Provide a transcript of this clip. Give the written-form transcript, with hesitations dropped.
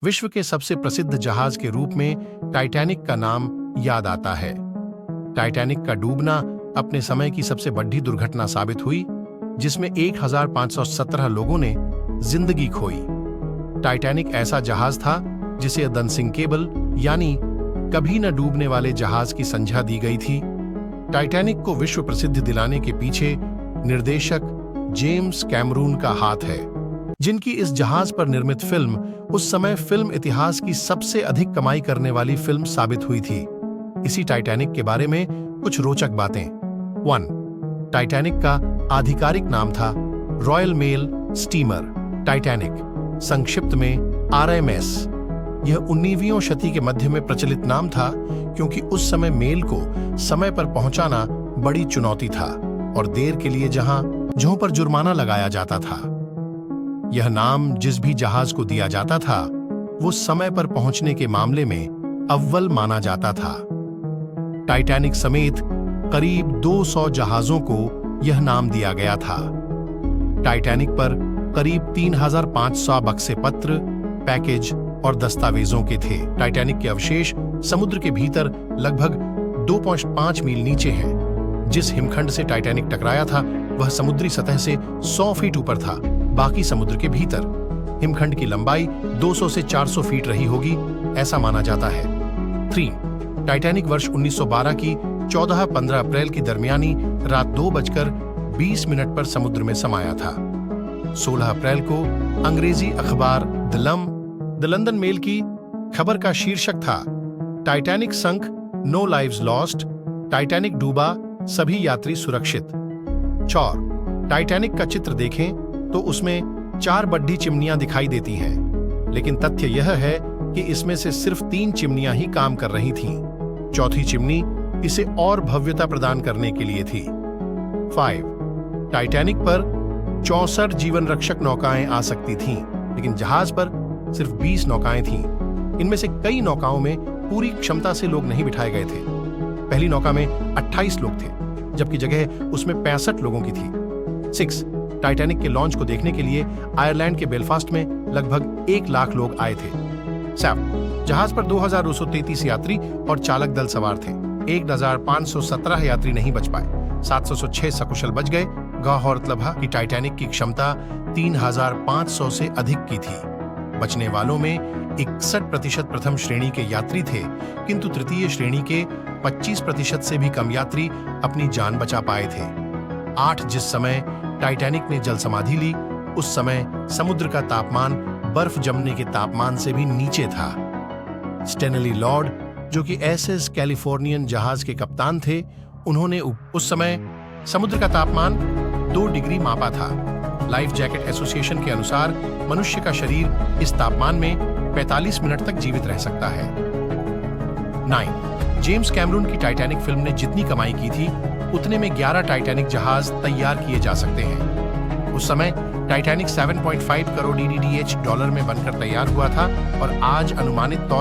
विश्व के सबसे प्रसिद्ध जहाज के रूप में टाइटैनिक का नाम याद आता है। टाइटैनिक का डूबना अपने समय की सबसे बड़ी दुर्घटना साबित हुई, जिसमें 1517 लोगों ने जिंदगी खोई। टाइटैनिक ऐसा जहाज था जिसे द अनसिंकेबल यानी कभी न डूबने वाले जहाज की संज्ञा दी गई थी। टाइटैनिक को विश्व प्रसिद्धि दिलाने के पीछे निर्देशक जेम्स कैमरून का हाथ है, जिनकी इस जहाज पर निर्मित फिल्म उस समय फिल्म इतिहास की सबसे अधिक कमाई करने वाली फिल्म साबित हुई थी। इसी टाइटैनिक के बारे में कुछ रोचक बातें। 1. टाइटैनिक का आधिकारिक नाम था रॉयल मेल स्टीमर टाइटैनिक, संक्षिप्त में RMS। यह 19वीं शती के मध्य में प्रचलित नाम था, क्योंकि उस समय मेल को समय पर पहुंचाना बड़ी चुनौती था और देर के लिए जहां पर जुर्माना लगाया जाता था। यह नाम जिस भी जहाज को दिया जाता था वो समय पर पहुंचने के मामले में अव्वल माना जाता था। टाइटैनिक समेत करीब 200 जहाजों को यह नाम दिया गया था। टाइटैनिक पर करीब 3500 बक्से पत्र, पैकेज और दस्तावेजों के थे। टाइटैनिक के अवशेष समुद्र के भीतर लगभग 2.5 मील नीचे हैं। जिस हिमखंड से टाइटैनिक टकराया था वह समुद्री सतह से 100 फीट ऊपर था। बाकी समुद्र के भीतर हिमखंड की लंबाई 200 से 400 फीट रही होगी, ऐसा माना जाता है। 3. टाइटैनिक वर्ष 1912 की 14-15 अप्रैल की दरमियानी रात 2:20 पर समुद्र में समाया था। 16 अप्रैल को अंग्रेजी अखबार द लंदन मेल की खबर का शीर्षक था टाइटैनिक संक, नो लाइव्स लॉस्ट। टाइटैनिक डूबा, सभी यात्री सुरक्षित। 4. टाइटैनिक का चित्र देखें तो उसमें 4 बड़ी चिमनियां दिखाई देती हैं, लेकिन तथ्य यह है कि इसमें से सिर्फ 3 चिमनियां ही काम कर रही थीं। चौथी चिमनी इसे और भव्यता प्रदान करने के लिए थी। 5. टाइटैनिक पर 64 जीवन रक्षक नौकाएं आ सकती थीं, लेकिन जहाज पर सिर्फ 20 नौकाएं थीं। इनमें से कई नौकाओं में पूरी क्षमता से लोग नहीं बिठाए गए थे। पहली नौका में 28 लोग थे, जबकि जगह उसमें 65 लोगों की थी। 6. टाइटैनिक के लॉन्च को देखने के लिए आयरलैंड के बेलफास्ट में लगभग 1 लाख लोग आए थे। 7. जहाज पर 2233 यात्री और चालक दल सवार थे। 1517 यात्री नहीं बच पाए, 706 सकुशल बच गए। गौरतलब है कि टाइटैनिक की क्षमता 3500 से अधिक की थी। बचने वालों में 61% प्रथम श्रेणी के यात्री थे, किंतु तृतीय श्रेणी के 25% से भी कम यात्री अपनी जान बचा पाए थे। 8. जिस समय टाइटैनिक ने जल समाधि ली, उस समय समुद्र का तापमान बर्फ जमने के तापमान से भी नीचे था। स्टेनली लॉर्ड, जो कि SS कैलिफोर्नियन जहाज के कप्तान थे, उन्होंने उस समय समुद्र का तापमान 2 डिग्री मापा था। लाइफ जैकेट एसोसिएशन के अनुसार मनुष्य का शरीर इस तापमान में 45 मिनट तक जीवित रह सकता है। 9. जेम्स कैमरून की टाइटैनिक फिल्म ने जितनी कमाई की थी, उतने में 11 टाइटैनिक जहाज तैयार किए जा सकते हैं। उस समय टाइटैनिक $7.5 करोड़ डॉलर में बनकर तैयार हुआ था और आज अनुमानित तौर